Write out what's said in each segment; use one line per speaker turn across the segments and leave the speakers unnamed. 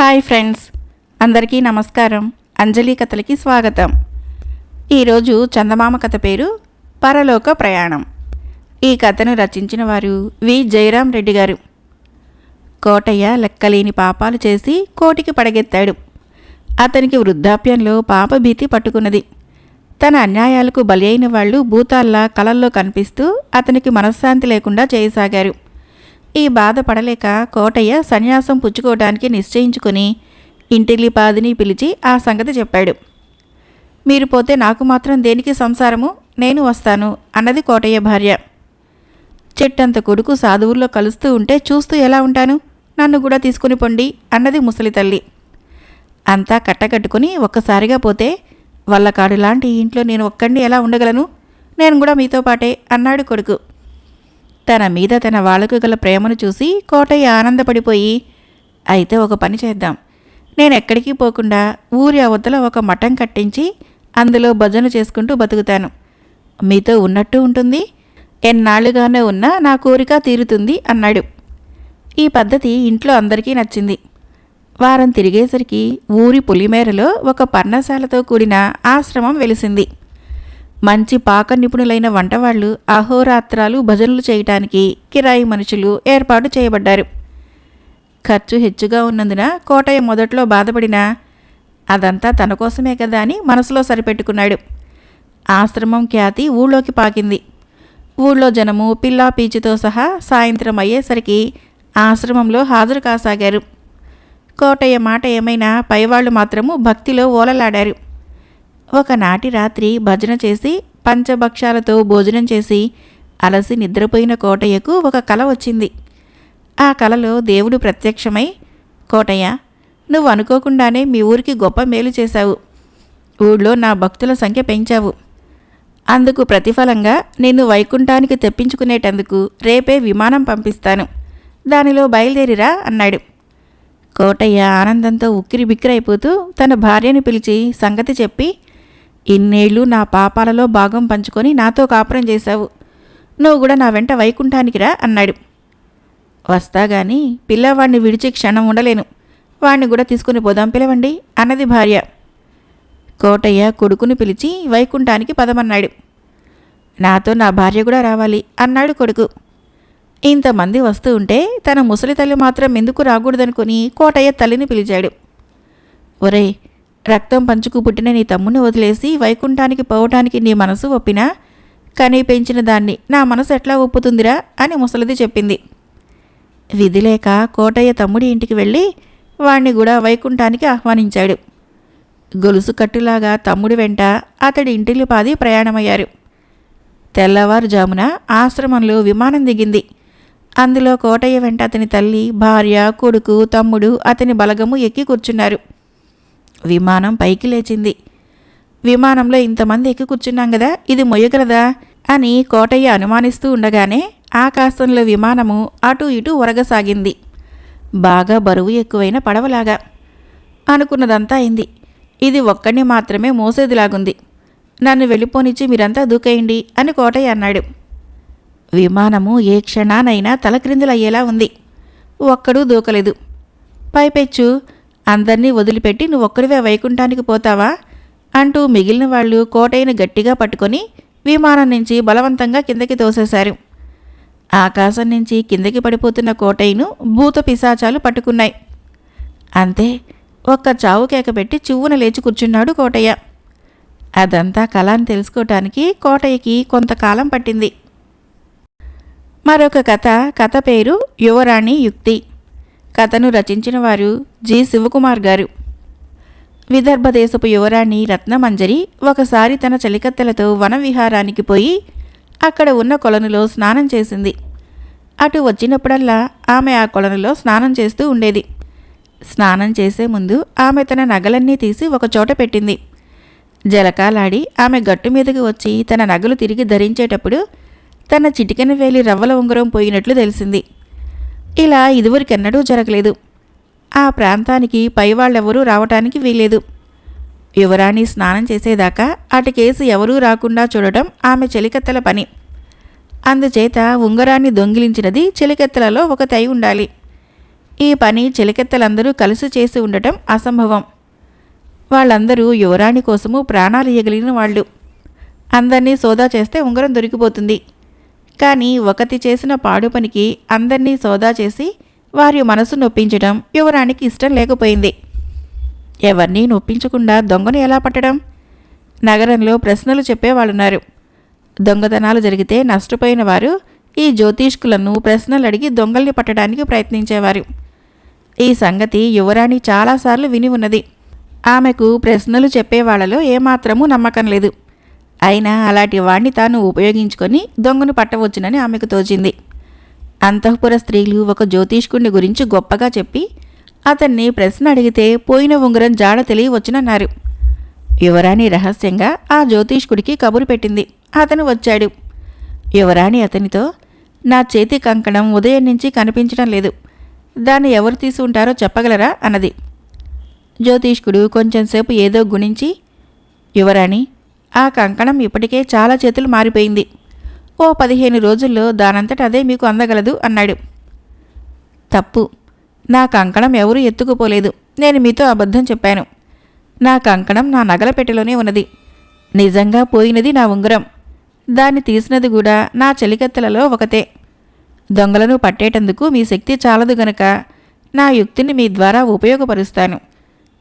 Hi friends, అందరికీ నమస్కారం. అంజలి కథలకి స్వాగతం. ఈరోజు చందమామ కథ పేరు పరలోక ప్రయాణం. ఈ కథను రచించిన వారు వి జయరాం రెడ్డి గారు. కోటయ్య లెక్కలేని పాపాలు చేసి కోటికి పడగెత్తాడు. అతనికి వృద్ధాప్యంలో పాపభీతి పట్టుకున్నది. తన అన్యాయాలకు బలి అయిన వాళ్ళు భూతాల్లా కలల్లో కనిపిస్తూ అతనికి మనశ్శాంతి లేకుండా చేయసాగారు. ఈ బాధ పడలేక కోటయ్య సన్యాసం పుచ్చుకోవడానికి నిశ్చయించుకుని ఇంటిల్లిపాదిని పిలిచి ఆ సంగతి చెప్పాడు. మీరు పోతే నాకు మాత్రం దేనికి సంసారము, నేను వస్తాను అన్నది కోటయ్య భార్య. చెట్టంత కొడుకు సాధువుల్లో కలుస్తూ ఉంటే చూస్తూ ఎలా ఉంటాను, నన్ను కూడా తీసుకుని పొండి అన్నది ముసలి తల్లి. అంతా కట్టకట్టుకుని ఒక్కసారిగా పోతే వల్లకాడు లాంటి ఇంట్లో నేను ఒక్కడిని ఎలా ఉండగలను, నేను కూడా మీతో పాటే అన్నాడు కొడుకు. తన మీద తన వాళ్లకు గల ప్రేమను చూసి కోటయ్య ఆనందపడిపోయి, అయితే ఒక పని చేద్దాం, నేను ఎక్కడికి పోకుండా ఊరి అవతల ఒక మఠం కట్టించి అందులో భజన చేసుకుంటూ బతుకుతాను. మీతో ఉన్నట్టు ఉంటుంది, ఎన్నాళ్లుగానే ఉన్నా నా కోరిక తీరుతుంది అన్నాడు. ఈ పద్ధతి ఇంట్లో అందరికీ నచ్చింది. వారం తిరిగేసరికి ఊరి పులిమేరలో ఒక పర్ణశాలతో కూడిన ఆశ్రమం వెలిసింది. మంచి పాక నిపుణులైన వంటవాళ్లు అహోరాత్రాలు భజనలు చేయటానికి కిరాయి మనుషులు ఏర్పాటు చేయబడ్డారు. ఖర్చు హెచ్చుగా ఉన్నందున కోటయ్య మొదట్లో బాధపడినా అదంతా తన కోసమే కదా అని మనసులో సరిపెట్టుకున్నాడు. ఆశ్రమం ఖ్యాతి ఊళ్ళోకి పాకింది. ఊళ్ళో జనము పిల్లా పీచుతో సహా సాయంత్రం అయ్యేసరికి ఆశ్రమంలో హాజరు కాసాగారు. కోటయ్య మాట ఏమైనా పైవాళ్లు మాత్రము భక్తిలో ఓలలాడారు. ఒకనాటి రాత్రి భజన చేసి పంచభక్షాలతో భోజనం చేసి అలసి నిద్రపోయిన కోటయ్యకు ఒక కల వచ్చింది. ఆ కలలో దేవుడు ప్రత్యక్షమై, కోటయ్య, నువ్వు అనుకోకుండానే మీ ఊరికి గొప్ప మేలు చేశావు. ఊళ్ళో నా భక్తుల సంఖ్య పెంచావు. అందుకు ప్రతిఫలంగా నిన్ను వైకుంఠానికి తెప్పించుకునేటందుకు రేపే విమానం పంపిస్తాను. దానిలో బయలుదేరిరా అన్నాడు. కోటయ్య ఆనందంతో ఉక్కిరి బిక్కిరైపోతూ తన భార్యను పిలిచి సంగతి చెప్పి, ఇన్నేళ్ళు నా పాపాలలో భాగం పంచుకొని నాతో కాపురం చేశావు. నువ్వు కూడా నా వెంట వైకుంఠానికి రా అన్నాడు. వస్తాగాని పిల్లవాడిని విడిచి క్షణం ఉండలేను, వాణ్ణి కూడా తీసుకుని పోదాం, పిలవండి అన్నది భార్య. కోటయ్య కొడుకుని పిలిచి వైకుంఠానికి పదమన్నాడు. నాతో నా భార్య కూడా రావాలి అన్నాడు కొడుకు. ఇంతమంది వస్తూ ఉంటే తన ముసలి తల్లి మాత్రం ఎందుకు రాకూడదనుకుని కోటయ్య తల్లిని పిలిచాడు. ఒరేయ్, రక్తం పంచుకు పుట్టిన నీ తమ్ముని వదిలేసి వైకుంఠానికి పోవటానికి నీ మనసు ఒప్పినా కనీ పెంచిన దాన్ని నా మనసు ఎట్లా ఒప్పుతుందిరా అని ముసలిది చెప్పింది. విధిలేక కోటయ్య తమ్ముడి ఇంటికి వెళ్ళి వాణ్ణి కూడా వైకుంఠానికి ఆహ్వానించాడు. గొలుసు కట్టులాగా తమ్ముడి వెంట అతడి ఇంటిల్లిపాది ప్రయాణమయ్యారు. తెల్లవారుజామున ఆశ్రమంలో విమానం దిగింది. అందులో కోటయ్య వెంట అతని తల్లి, భార్య, కొడుకు, తమ్ముడు, అతని బలగము ఎక్కి కూర్చున్నారు. విమానం పైకి లేచింది. విమానంలో ఇంతమంది ఎక్కి కూర్చున్నాం కదా, ఇది మొయ్యగలదా అని కోటయ్య అనుమానిస్తూ ఉండగానే ఆకాశంలో విమానము అటు ఇటు ఒరగసాగింది. బాగా బరువు ఎక్కువైన పడవలాగా. అనుకున్నదంతా అయింది. ఇది ఒక్కడిని మాత్రమే మోసేదిలాగుంది. నన్ను వెళ్ళిపోనిచ్చి మీరంతా దూకేయండి అని కోటయ్య అన్నాడు. విమానము ఏ క్షణానైనా తలక్రిందులయ్యేలా ఉంది. ఒక్కడూ దూకలేదు. పైపెచ్చు అందర్నీ వదిలిపెట్టి నువ్వొక్కడివే వైకుంఠానికి పోతావా అంటూ మిగిలిన వాళ్ళు కోటయ్యను గట్టిగా పట్టుకొని విమానం నుంచి బలవంతంగా కిందకి తోసేశారు. ఆకాశం నుంచి కిందకి పడిపోతున్న కోటయ్యను భూత పిశాచాలు పట్టుకున్నాయి. అంతే, ఒక్క చావు కేక పెట్టి చివ్వున లేచి కూర్చున్నాడు కోటయ్య. అదంతా కళ అని తెలుసుకోవటానికి కోటయ్యకి కొంతకాలం పట్టింది. మరొక కథ పేరు యువరాణి యుక్తి. కథను రచించిన వారు జి శివకుమార్ గారు. విదర్భ దేశపు యువరాణి రత్నమంజరి ఒకసారి తన చలికత్తెలతో వనవిహారానికి పోయి అక్కడ ఉన్న కొలనులో స్నానం చేసింది. అటు వచ్చినప్పుడల్లా ఆమె ఆ కొలనులో స్నానం చేస్తూ ఉండేది. స్నానం చేసే ముందు ఆమె తన నగలన్నీ తీసి ఒకచోట పెట్టింది. జలకాలాడి ఆమె గట్టు మీదకి వచ్చి తన నగలు తిరిగి ధరించేటప్పుడు తన చిటికెన వేలి రవ్వల ఉంగరం పోయినట్లు తెలిసింది. ఇలా ఇదివరకెన్నడూ జరగలేదు. ఆ ప్రాంతానికి పైవాళ్ళెవరూ రావటానికి వీలేదు. యువరాణి స్నానం చేసేదాకా అటుకేసి ఎవరూ రాకుండా చూడటం ఆమె చెలికత్తెల పని. అందుచేత ఉంగరాన్ని దొంగిలించినది చెలికత్తెలలో ఒకతై ఉండాలి. ఈ పని చెలికెత్తలందరూ కలిసి చేసి ఉండటం అసంభవం. వాళ్ళందరూ యువరాణి కోసము ప్రాణాలు ఇయ్యగలిగిన వాళ్ళు. అందర్నీ సోదా చేస్తే ఉంగరం దొరికిపోతుంది. కానీ ఒకటి చేసిన పాడు పనికి అందర్నీ సోదా చేసి వారి మనసు నొప్పించడం యువరాణికి ఇష్టం లేకపోయింది. ఎవరినీ నొప్పించకుండా దొంగను ఎలా పట్టడం? నగరంలో ప్రశ్నలు చెప్పేవాళ్ళున్నారు. దొంగతనాలు జరిగితే నష్టపోయిన వారు ఈ జ్యోతిష్కులను ప్రశ్నలు అడిగి దొంగల్ని పట్టడానికి ప్రయత్నించేవారు. ఈ సంగతి యువరాణి చాలాసార్లు విని ఉన్నది. ఆమెకు ప్రశ్నలు చెప్పేవాళ్లలో ఏమాత్రమూ నమ్మకం లేదు. అయినా అలాంటి వాణ్ణి తాను ఉపయోగించుకొని దొంగను పట్టవచ్చునని ఆమెకు తోచింది. అంతఃపుర స్త్రీలు ఒక జ్యోతిష్కుడిని గురించి గొప్పగా చెప్పి అతన్ని ప్రశ్న అడిగితే పోయిన ఉంగరం జాడ తెలియవచ్చునన్నారు. యువరాణి రహస్యంగా ఆ జ్యోతిష్కుడికి కబురు పెట్టింది. అతను వచ్చాడు. యువరాణి అతనితో, నా చేతి కంకణం ఉదయం నుంచి కనిపించడం లేదు, దాన్ని ఎవరు తీసి ఉంటారో చెప్పగలరా అన్నది. జ్యోతిష్కుడు కొంచెంసేపు ఏదో గుణించి, యువరాణి, ఆ కంకణం ఇప్పటికే చాలా చేతులు మారిపోయింది. ఓ 15 రోజుల్లో దానంతట అదే మీకు అందగలదు అన్నాడు. తప్పు. నా కంకణం ఎవరూ ఎత్తుకుపోలేదు. నేను మీతో అబద్ధం చెప్పాను. నా కంకణం నా నగల పెట్టెలోనే ఉన్నది. నిజంగా పోయినది నా ఉంగరం. దాన్ని తీసినది కూడా నా చెలికత్తెలలో ఒకతే. దొంగలను పట్టేటందుకు మీ శక్తి చాలదు గనక నా యుక్తిని మీ ద్వారా ఉపయోగపరుస్తాను.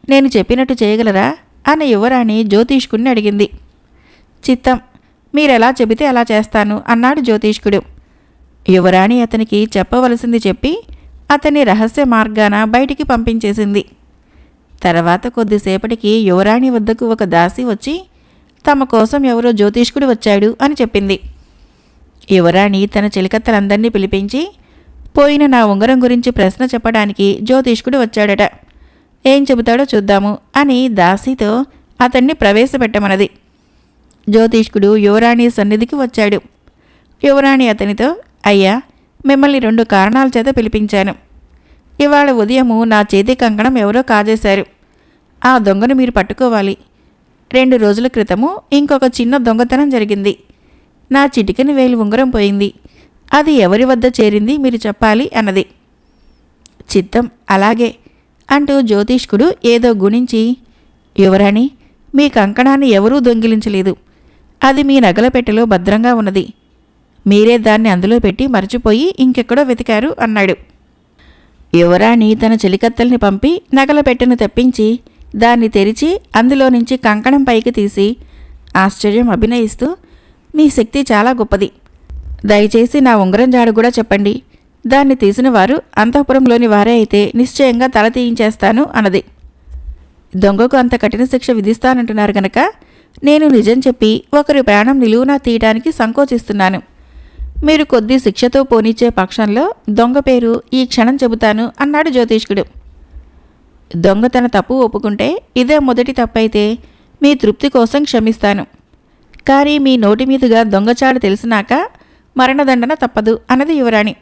నేను చెప్పినట్టు చేయగలరా అని యువరాణి జ్యోతిష్కుడిని అడిగింది. చిత్తం, మీరెలా చెబితే అలా చేస్తాను అన్నాడు జ్యోతిష్కుడు. యువరాణి అతనికి చెప్పవలసింది చెప్పి అతన్ని రహస్య మార్గాన బయటికి పంపించేసింది. తర్వాత కొద్దిసేపటికి యువరాణి వద్దకు ఒక దాసి వచ్చి తమ కోసం ఎవరో జ్యోతిష్కుడు వచ్చాడు అని చెప్పింది. యువరాణి తన చెలికత్తలందరినీ పిలిపించి, పోయిన నా ఉంగరం గురించి ప్రశ్న చెప్పడానికి జ్యోతిష్కుడు వచ్చాడట, ఏం చెబుతాడో చూద్దాము అని దాసితో అతన్ని ప్రవేశపెట్టమన్నది. జ్యోతిష్కుడు యువరాణి సన్నిధికి వచ్చాడు. యువరాణి అతనితో, అయ్యా, మిమ్మల్ని 2 కారణాల చేత పిలిపించాను. ఇవాళ ఉదయము నా చేతి కంకణం ఎవరో కాజేశారు. ఆ దొంగను మీరు పట్టుకోవాలి. 2 రోజుల క్రితము ఇంకొక చిన్న దొంగతనం జరిగింది. నా చిటికెన వేలు ఉంగరం పోయింది. అది ఎవరి వద్ద చేరింది మీరు చెప్పాలి అన్నది. చిత్తం, అలాగే అంటూ జ్యోతిష్కుడు ఏదో గుణించి, యువరాణి, మీ కంకణాన్ని ఎవరూ దొంగిలించలేదు. అది మీ నగల పెట్టెలో భద్రంగా ఉన్నది. మీరే దాన్ని అందులో పెట్టి మర్చిపోయి ఇంకెక్కడో వెతికారు అన్నాడు. యువరాణి తన చెలికత్తెల్ని పంపి నగల పెట్టెను తెప్పించి దాన్ని తెరిచి అందులో నుంచి కంకణం పైకి తీసి ఆశ్చర్యం అభినయిస్తూ, మీ శక్తి చాలా గొప్పది. దయచేసి నా ఉంగరం జాడు కూడా చెప్పండి. దాన్ని తీసిన వారు అంతఃపురంలోని వారే అయితే నిశ్చయంగా తల తీయించేస్తాను అన్నది. దొంగకు అంత కఠిన శిక్ష విధిస్తానంటున్నారు గనక నేను నిజం చెప్పి ఒకరి ప్రాణం నిలువునా తీయడానికి సంకోచిస్తున్నాను. మీరు కొద్ది శిక్షతో పోనిచ్చే పక్షంలో దొంగ పేరు ఈ క్షణం చెబుతాను అన్నాడు జ్యోతిష్కుడు. దొంగ తన తప్పు ఒప్పుకుంటే ఇదే మొదటి తప్పైతే మీ తృప్తి కోసం క్షమిస్తాను. కానీ మీ నోటి మీదుగా దొంగచాడు తెలిసినాక మరణదండన తప్పదు అన్నది యువరాణి.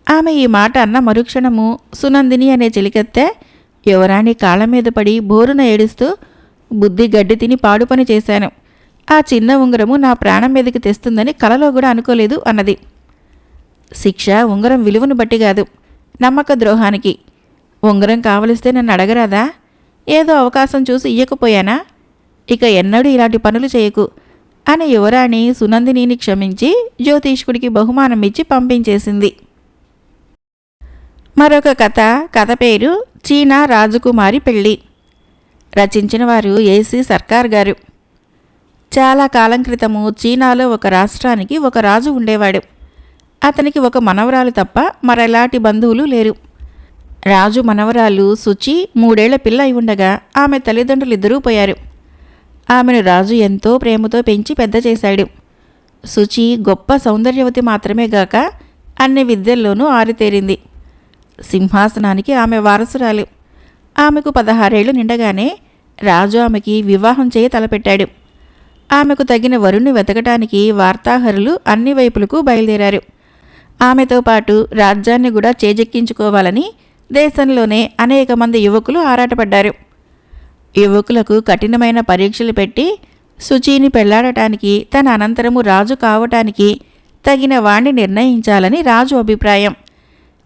ఆమె ఈ మాట అన్న మరుక్షణము సునందిని అనే చెలికత్తె యువరాణి కాళ్ళ మీద పడి బోరున ఏడుస్తూ, బుద్ధి గడ్డి తిని పాడు పని చేశాను. ఆ చిన్న ఉంగరము నా ప్రాణం మీదకి తెస్తుందని కలలో కూడా అనుకోలేదు అన్నది. శిక్ష ఉంగరం విలువను బట్టి కాదు, నమ్మక ద్రోహానికి. ఉంగరం కావలిస్తే నన్ను అడగరాదా? ఏదో అవకాశం చూసి ఇయ్యకపోయానా? ఇక ఎన్నడూ ఇలాంటి పనులు చేయకు అని యువరాణి సునందినిని క్షమించి జ్యోతిష్కుడికి బహుమానం ఇచ్చి పంపించేసింది. మరొక కథ పేరు చీనా రాజకుమారి పెళ్ళి. రచించిన వారు ఏసీ సర్కార్ గారు. చాలా కాలం క్రితము చీనాలో ఒక రాష్ట్రానికి ఒక రాజు ఉండేవాడు. అతనికి ఒక మనవరాలు తప్ప మరెలాంటి బంధువులు లేరు. రాజు మనవరాలు శుచి 3 ఏళ్ల పిల్ల అయి ఉండగా ఆమె తల్లిదండ్రులిద్దరూ పోయారు. ఆమెను రాజు ఎంతో ప్రేమతో పెంచి పెద్ద చేశాడు. శుచి గొప్ప సౌందర్యవతి మాత్రమే గాక అన్ని విద్యల్లోనూ ఆరితేరింది. సింహాసనానికి ఆమె వారసురాలు. ఆమెకు 16 ఏళ్లు నిండగానే రాజు ఆమెకి వివాహం చేయ తలపెట్టాడు. ఆమెకు తగిన వరుణ్ణి వెతకటానికి వార్తాహరులు అన్ని వైపులకు బయలుదేరారు. ఆమెతో పాటు రాజ్యాన్ని కూడా చేజెక్కించుకోవాలని దేశంలోనే అనేక మంది యువకులు ఆరాటపడ్డారు. యువకులకు కఠినమైన పరీక్షలు పెట్టి శుచిని పెళ్లాడటానికి తన అనంతరము రాజు కావటానికి తగిన వాణ్ణి నిర్ణయించాలని రాజు అభిప్రాయం.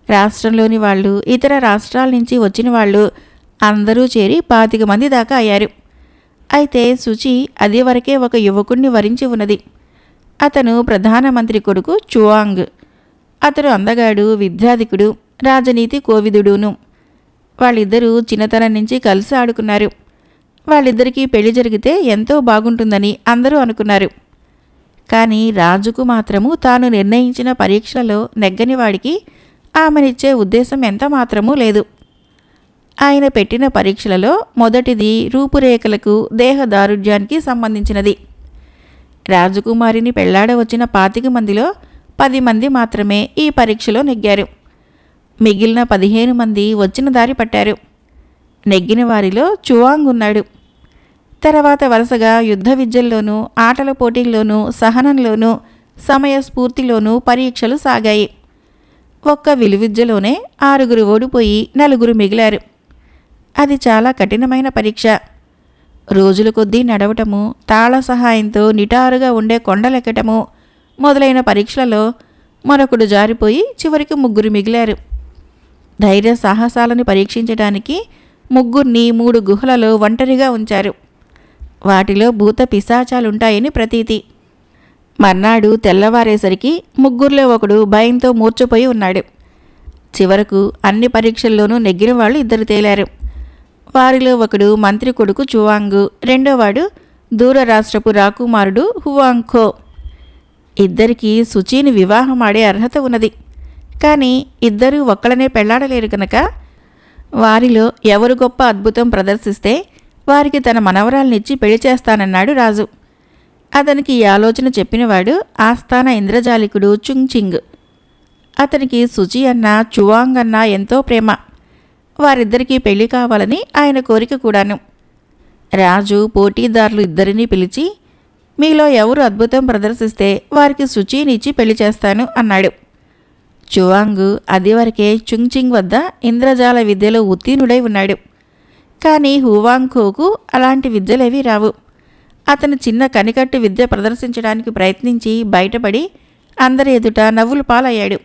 రాష్ట్రంలోని వాళ్ళు, ఇతర రాష్ట్రాల నుంచి వచ్చిన వాళ్ళు అందరూ చేరి 25 మంది దాకా అయ్యారు. అయితే శుచి అది వరకే ఒక యువకుణ్ణి వరించి ఉన్నది. అతను ప్రధానమంత్రి కొడుకు చువాంగ్. అతడు అందగాడు, విద్యాధికుడు, రాజనీతి కోవిదుడును. వాళ్ళిద్దరూ చిన్నతనం నుంచి కలిసి ఆడుకున్నారు. వాళ్ళిద్దరికీ పెళ్లి జరిగితే ఎంతో బాగుంటుందని అందరూ అనుకున్నారు. కానీ రాజుకు మాత్రము తాను నిర్ణయించిన పరీక్షలలో నెగ్గని వాడికి ఆమెనిచ్చే ఉద్దేశం ఎంత మాత్రమూ లేదు. ఆయన పెట్టిన పరీక్షలలో మొదటిది రూపురేఖలకు, దేహదారుఢ్యానికి సంబంధించినది. రాజకుమారిని పెళ్లాడ వచ్చిన 25 మందిలో 10 మంది మాత్రమే ఈ పరీక్షలో నెగ్గారు. మిగిలిన 15 మంది వచ్చిన దారి పట్టారు. నెగ్గిన వారిలో చువాంగ్ ఉన్నాడు. తర్వాత వరుసగా యుద్ధ విద్యల్లోనూ, ఆటల పోటీల్లోనూ, సహనంలోనూ, సమయస్ఫూర్తిలోనూ పరీక్షలు సాగాయి. ఒక్క విలువిద్యలోనే 6 ఓడిపోయి 4 మిగిలారు. అది చాలా కఠినమైన పరీక్ష. రోజుల కొద్దీ నడవటము, తాళ సహాయంతో నిటారుగా ఉండే కొండలెక్కటము మొదలైన పరీక్షలలో మరొకడు జారిపోయి చివరికి 3 మిగిలారు. ధైర్య సాహసాలను పరీక్షించడానికి 3 3 గుహలలో ఒంటరిగా ఉంచారు. వాటిలో భూత పిశాచాలుంటాయని ప్రతీతి. మర్నాడు తెల్లవారేసరికి 3లో ఒకడు భయంతో మూర్ఛపోయి ఉన్నాడు. చివరకు అన్ని పరీక్షల్లోనూ నెగ్గిన వాళ్ళు 2 తేలారు. వారిలో ఒకడు మంత్రి కొడుకు చువాంగు, రెండోవాడు దూర రాష్ట్రపు రాకుమారుడు హువాంగ్ఖో. ఇద్దరికీ శుచిని వివాహమాడే అర్హత ఉన్నది. కానీ ఇద్దరూ ఒక్కళ్ళనే పెళ్లాడలేరు కనుక వారిలో ఎవరు గొప్ప అద్భుతం ప్రదర్శిస్తే వారికి తన మనవరాల్నిచ్చి పెళ్లి చేస్తానన్నాడు రాజు. అతనికి ఈ ఆలోచన చెప్పినవాడు ఆస్థాన ఇంద్రజాలికుడు చుంగ్చింగ్. అతనికి శుచి అన్నా చువాంగ్ అన్నా ఎంతో ప్రేమ. వారిద్దరికీ పెళ్లి కావాలని ఆయన కోరిక కూడాను. రాజు పోటీదారులు 2 పిలిచి, మీలో ఎవరు అద్భుతం ప్రదర్శిస్తే వారికి శుచినిచ్చి పెళ్లి చేస్తాను అన్నాడు. చువాంగు అదివరకే చుంగ్చింగ్ వద్ద ఇంద్రజాల విద్యలో ఉత్తీర్ణుడై ఉన్నాడు. కానీ హువాంగ్ఖోకు అలాంటి విద్యలేవీ రావు. అతను చిన్న కనికట్టు విద్య ప్రదర్శించడానికి ప్రయత్నించి బయటపడి అందరి ఎదుట నవ్వులు పాలయ్యాడు.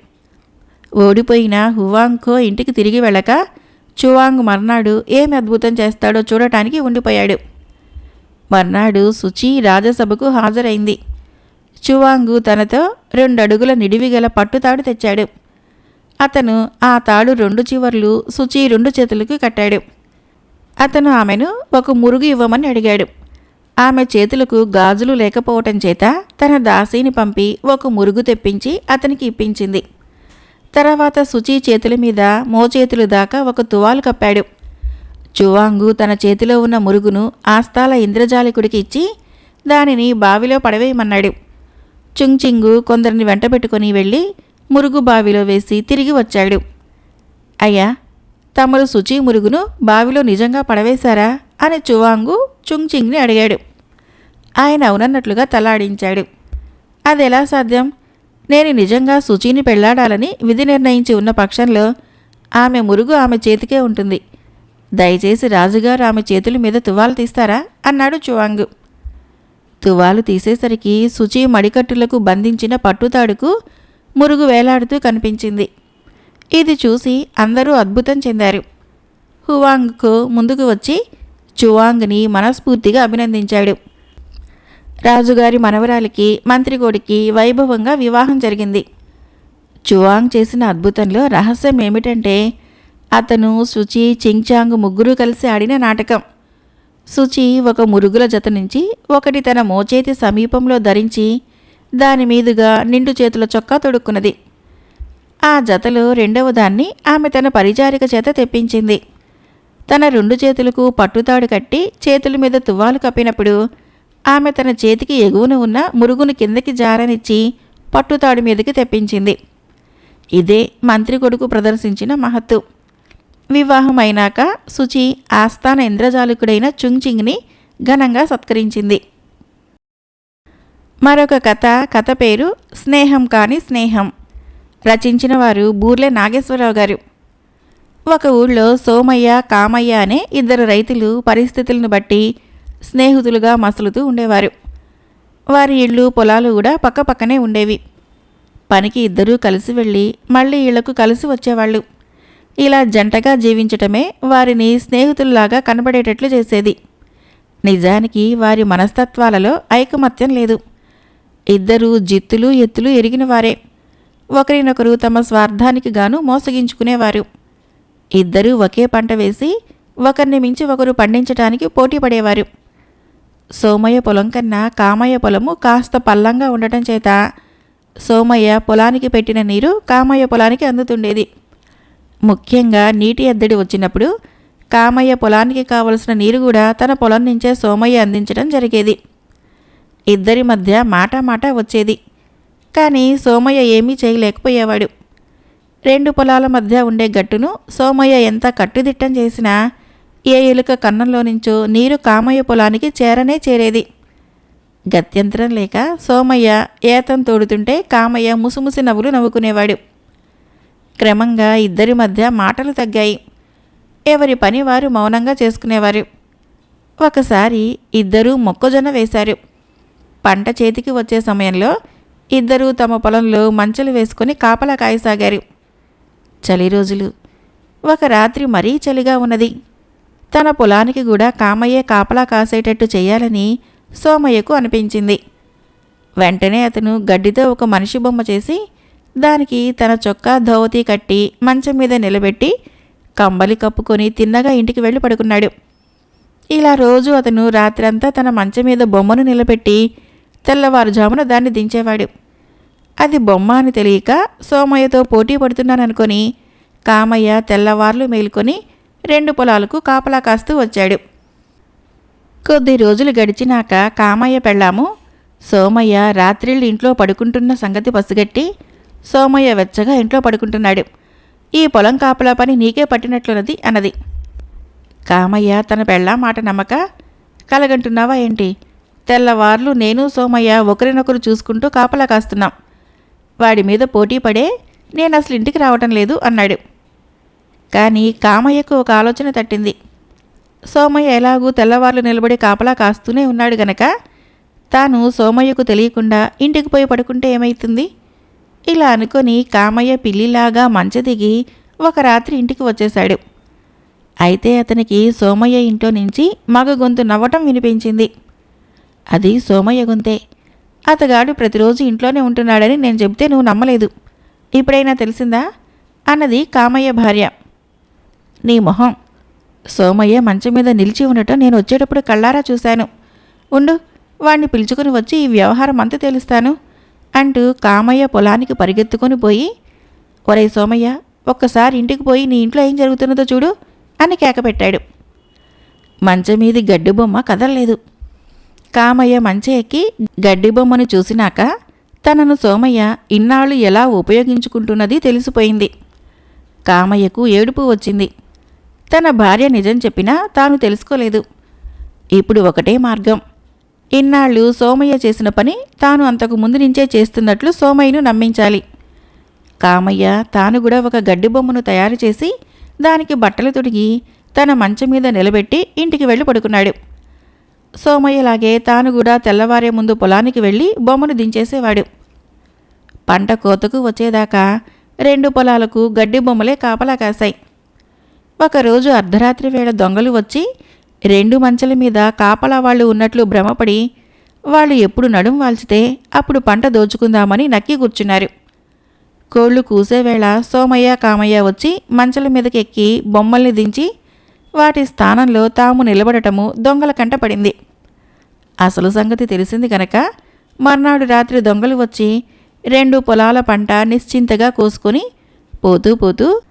ఓడిపోయిన హువాంగ్ఖో ఇంటికి తిరిగి వెళ్ళక చువాంగ్ మర్నాడు ఏమి అద్భుతం చేస్తాడో చూడటానికి ఉండిపోయాడు. మర్నాడు శుచి రాజసభకు హాజరైంది. చువాంగు తనతో 2 అడుగుల నిడివిగల పట్టుతాడు తెచ్చాడు. అతను ఆ తాడు 2 చివర్లు శుచి 2 చేతులకు కట్టాడు. అతను ఆమెను ఒక మురుగు ఇవ్వమని అడిగాడు. ఆమె చేతులకు గాజులు లేకపోవటం చేత తన దాసీని పంపి ఒక మురుగు తెప్పించి అతనికి ఇప్పించింది. తర్వాత శుచి చేతుల మీద మోచేతులు దాకా ఒక తువాలు కప్పాడు. చువాంగు తన చేతిలో ఉన్న మురుగును ఆస్థాల ఇంద్రజాలికుడికి ఇచ్చి దానిని బావిలో పడవేయమన్నాడు. చుంగ్చింగు కొందరిని వెంటబెట్టుకుని వెళ్ళి మురుగు బావిలో వేసి తిరిగి వచ్చాడు. అయ్యా, తమరు శుచి మురుగును బావిలో నిజంగా పడవేశారా అని చువాంగు చుంగ్చింగ్ని అడిగాడు. ఆయన అవునన్నట్లుగా తలాడించాడు. అదెలా సాధ్యం? నేను నిజంగా శుచిని పెళ్లాడాలని విధి నిర్ణయించి ఉన్న పక్షంలో ఆమె మురుగు ఆమె చేతికే ఉంటుంది. దయచేసి రాజుగారు ఆమె చేతుల మీద తువాలు తీస్తారా అన్నాడు చువాంగు. తువాలు తీసేసరికి శుచి మడికట్టులకు బంధించిన పట్టుతాడుకు మురుగు వేలాడుతూ కనిపించింది. ఇది చూసి అందరూ అద్భుతం చెందారు. హువాంగ్ఖో ముందుకు వచ్చి చువాంగ్ని మనస్ఫూర్తిగా అభినందించాడు. రాజుగారి మనవరాలికి మంత్రి కొడుకి వైభవంగా వివాహం జరిగింది. చువాంగ్ చేసిన అద్భుతంలో రహస్యం ఏమిటంటే అతను శుచి చింగ్చాంగ్ 3 కలిసి ఆడిన నాటకం. శుచి ఒక మురుగుల జత నుంచి ఒకటి తన మోచేతి సమీపంలో ధరించి దాని మీదుగా నిండు చేతుల చొక్కా తొడుక్కున్నది. ఆ జతలో 2వ దాన్ని ఆమె తన పరిచారిక చేత తెప్పించింది. తన 2 చేతులకు పట్టుతాడు కట్టి చేతుల మీద తువ్వాలు కప్పినప్పుడు ఆమె తన చేతికి ఎగువన ఉన్న మురుగును కిందకి జారనిచ్చి పట్టుతాడు మీదకి తెప్పించింది. ఇదే మంత్రి కొడుకు ప్రదర్శించిన మహత్తు. వివాహం అయినాక శుచి ఆస్థాన ఇంద్రజాలికుడైన చుంగ్చింగ్ని ఘనంగా సత్కరించింది. మరొక కథ పేరు స్నేహం కాని స్నేహం. రచించిన వారు బూర్లె నాగేశ్వరరావు గారు. ఒక ఊళ్ళో సోమయ్య, కామయ్య అనే 2 రైతులు పరిస్థితులను బట్టి స్నేహితులుగా మసులుతూ ఉండేవారు. వారి ఇళ్ళు పొలాలు కూడా పక్కపక్కనే ఉండేవి. పనికి ఇద్దరూ కలిసి వెళ్ళి మళ్ళీ ఇళ్లకు కలిసి వచ్చేవాళ్ళు. ఇలా జంటగా జీవించటమే వారిని స్నేహితుల్లాగా కనబడేటట్లు చేసేది. నిజానికి వారి మనస్తత్వాలలో ఐకమత్యం లేదు. ఇద్దరూ జిత్తులు ఎత్తులు ఎరిగిన వారే. ఒకరినొకరు తమ స్వార్థానికి గాను మోసగించుకునేవారు. ఇద్దరూ ఒకే పంట వేసి ఒకరిని మించి ఒకరు పండించటానికి పోటీ పడేవారు. సోమయ్య పొలం కన్నా కామయ్య పొలము కాస్త పల్లంగా ఉండటం చేత సోమయ్య పొలానికి పెట్టిన నీరు కామయ్య పొలానికి అందుతుండేది. ముఖ్యంగా నీటి ఎద్దడి వచ్చినప్పుడు కామయ్య పొలానికి కావలసిన నీరు కూడా తన పొలం నుంచే సోమయ్య అందించడం జరిగేది. ఇద్దరి మధ్య మాట వచ్చేది. కానీ సోమయ్య ఏమీ చేయలేకపోయేవాడు. రెండు పొలాల మధ్య ఉండే గట్టును సోమయ్య ఎంత కట్టుదిట్టం చేసినా ఏ ఎలుక కన్నంలో నుంచో నీరు కామయ్య పొలానికి చేరేది. గత్యంతరం లేక సోమయ్య ఏతం తోడుతుంటే కామయ్య ముసిముసి నవ్వులు నవ్వుకునేవాడు. క్రమంగా ఇద్దరి మధ్య మాటలు తగ్గాయి. ఎవరి పని వారు మౌనంగా చేసుకునేవారు. ఒకసారి ఇద్దరూ మొక్కజొన్న వేశారు. పంట చేతికి వచ్చే సమయంలో ఇద్దరూ తమ పొలంలో మంచలు వేసుకుని కాపలా కాయసాగారు. చలి రోజులు. ఒక రాత్రి మరీ చలిగా ఉన్నది. తన పొలానికి కూడా కామయ్యే కాపలా కాసేటట్టు చేయాలని సోమయ్యకు అనిపించింది. వెంటనే అతను గడ్డితో ఒక మనిషి బొమ్మ చేసి దానికి తన చొక్కా ధోవతి కట్టి మంచం మీద నిలబెట్టి కంబలి కప్పుకొని తిన్నగా ఇంటికి వెళ్ళి పడుకున్నాడు. ఇలా రోజు అతను రాత్రంతా తన మంచం మీద బొమ్మను నిలబెట్టి తెల్లవారుజామున దాన్ని దించేవాడు. అది బొమ్మ అని తెలియక సోమయ్యతో పోటీ పడుతున్నాననుకొని కామయ్య తెల్లవార్లు మేలుకొని రెండు పొలాలకు కాపలా కాస్తూ వచ్చాడు. కొద్ది రోజులు గడిచినాక కామయ్య పెళ్ళాము సోమయ్య రాత్రిళ్ళు ఇంట్లో పడుకుంటున్న సంగతి పసిగట్టి సోమయ్య వెచ్చగా ఇంట్లో పడుకుంటున్నాడు. ఈ పొలం కాపలా పని నీకే పట్టినట్లున్నది అన్నది. కామయ్య తన పెళ్ళాం మాట నమ్మక, కలగంటున్నావా ఏంటి? తెల్లవార్లు నేను సోమయ్య ఒకరినొకరు చూసుకుంటూ కాపలా కాస్తున్నాం. వాడి మీద పోటీ పడే నేను అసలు ఇంటికి రావటం లేదు అన్నాడు. కానీ కామయ్యకు ఒక ఆలోచన తట్టింది. సోమయ్య ఎలాగూ తెల్లవార్లు నిలబడి కాపలా కాస్తూనే ఉన్నాడు గనక తాను సోమయ్యకు తెలియకుండా ఇంటికి పోయి పడుకుంటే ఏమవుతుంది? ఇలా అనుకొని కామయ్య పిల్లిలాగా మంచ దిగి ఒక రాత్రి ఇంటికి వచ్చేశాడు. అయితే అతనికి సోమయ్య ఇంట్లో నుంచి మగ గొంతు నవ్వటం వినిపించింది. అది సోమయ్య గొంతే. అతగాడు ప్రతిరోజు ఇంట్లోనే ఉంటున్నాడని నేను చెబితే నువ్వు నమ్మలేదు. ఇప్పుడైనా తెలిసిందా అన్నది కామయ్య భార్య. నీ మొహం. సోమయ్య మంచం మీద నిలిచి ఉండటం నేను వచ్చేటప్పుడు కళ్ళారా చూశాను. ఉండు, వాణ్ణి పిలుచుకుని వచ్చి ఈ వ్యవహారం అంతా తెలుస్తాను అంటూ కామయ్య పొలానికి పరిగెత్తుకొని పోయి, ఒరే సోమయ్య, ఒక్కసారి ఇంటికి పోయి నీ ఇంట్లో ఏం జరుగుతున్నదో చూడు అని కేకపెట్టాడు. మంచం మీది గడ్డి బొమ్మ కదలలేదు. కామయ్య మంచె ఎక్కి గడ్డి బొమ్మను చూసినాక తనను సోమయ్య ఇన్నాళ్ళు ఎలా ఉపయోగించుకుంటున్నది తెలిసిపోయింది. కామయ్యకు ఏడుపు వచ్చింది. తన భార్య నిజం చెప్పినా తాను తెలుసుకోలేదు. ఇప్పుడు ఒకటే మార్గం. ఇన్నాళ్ళు సోమయ్య చేసిన పని తాను అంతకు ముందు నుంచే చేస్తున్నట్లు సోమయ్యను నమ్మించాలి. కామయ్య తాను కూడా ఒక గడ్డి బొమ్మను తయారు చేసి దానికి బట్టలు తొడిగి తన మంచం మీద నిలబెట్టి ఇంటికి వెళ్ళి పడుకున్నాడు. సోమయ్యలాగే తాను కూడా తెల్లవారే ముందు పొలానికి వెళ్ళి బొమ్మను దించేసేవాడు. పంట కోతకు వచ్చేదాకా రెండు పొలాలకు గడ్డి బొమ్మలే కాపలా కాశాయి. ఒకరోజు అర్ధరాత్రి వేళ దొంగలు వచ్చి రెండు మంచల మీద కాపలా వాళ్ళు ఉన్నట్లు భ్రమపడి వాళ్ళు ఎప్పుడు నడుం వాల్చితే అప్పుడు పంట దోచుకుందామని నక్కి కూర్చున్నారు. కోళ్లు కూసేవేళ సోమయ్య కామయ్య వచ్చి మంచల మీదకి ఎక్కి బొమ్మల్ని దించి వాటి స్థానంలో తాము నిలబడటము దొంగల కంట పడింది. అసలు సంగతి తెలిసింది కనుక మర్నాడు రాత్రి దొంగలు వచ్చి రెండు పొలాల పంట నిశ్చింతగా కోసుకొని పోతూ పోతూ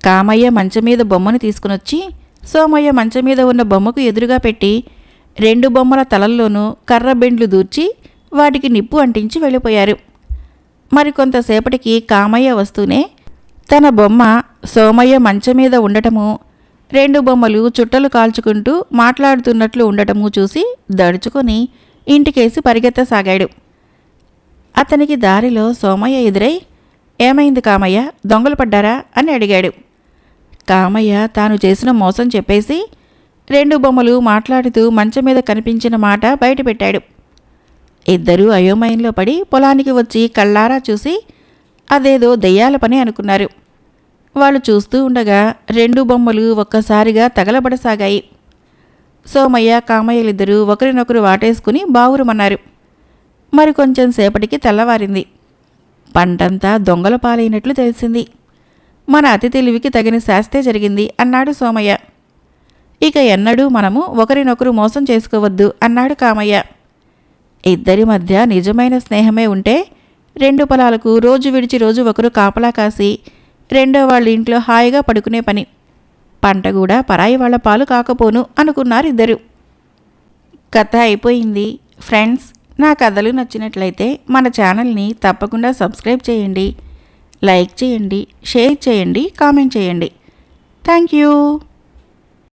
కామయ్య మంచం మీద బొమ్మను తీసుకునొచ్చి సోమయ్య మంచం మీద ఉన్న బొమ్మకు ఎదురుగా పెట్టి రెండు బొమ్మల తలల్లోనూ కర్రబెండ్లు దూర్చి వాటికి నిప్పు అంటించి వెళ్ళిపోయారు. మరికొంతసేపటికి కామయ్య వస్తూనే తన బొమ్మ సోమయ్య మంచం మీద ఉండటము, రెండు బొమ్మలు చుట్టలు కాల్చుకుంటూ మాట్లాడుతున్నట్లు ఉండటము చూసి దడుచుకొని ఇంటికేసి పరిగెత్తసాగాడు. అతనికి దారిలో సోమయ్య ఎదురై, ఏమైంది కామయ్య, దొంగలు పడ్డారా అని అడిగాడు. కామయ్య తాను చేసిన మోసం చెప్పేసి రెండు బొమ్మలు మాట్లాడుతూ మంచం మీద కనిపించిన మాట బయటపెట్టాడు. ఇద్దరూ అయోమయంలో పడి పొలానికి వచ్చి కళ్ళారా చూసి అదేదో దెయ్యాల పని అనుకున్నారు. వాళ్ళు చూస్తూ ఉండగా 2 బొమ్మలు ఒక్కసారిగా తగలబడసాగాయి. సోమయ్య కామయ్యలిద్దరూ ఒకరినొకరు వాటేసుకుని బావురుమన్నారు. మరికొంచెం సేపటికి తెల్లవారింది. పంటంతా దొంగల పాలైనట్లు తెలిసింది. మన అతి తెలివికి తగిన శాస్తే జరిగింది అన్నాడు సోమయ్య. ఇక ఎన్నడూ మనము ఒకరినొకరు మోసం చేసుకోవద్దు అన్నాడు కామయ్య. ఇద్దరి మధ్య నిజమైన స్నేహమే ఉంటే 2 పొలాలకు రోజు విడిచి రోజు ఒకరు కాపలా కాసి రెండో వాళ్ళ ఇంట్లో హాయిగా పడుకునే పని. పంట కూడా పరాయి వాళ్ల పాలు కాకపోను అనుకున్నారు ఇద్దరు. కథ అయిపోయింది. ఫ్రెండ్స్, నా కథలు నచ్చినట్లయితే మన ఛానల్ని తప్పకుండా సబ్స్క్రైబ్ చేయండి, లైక్ చేయండి, షేర్ చేయండి, కామెంట్ చేయండి. Thank you.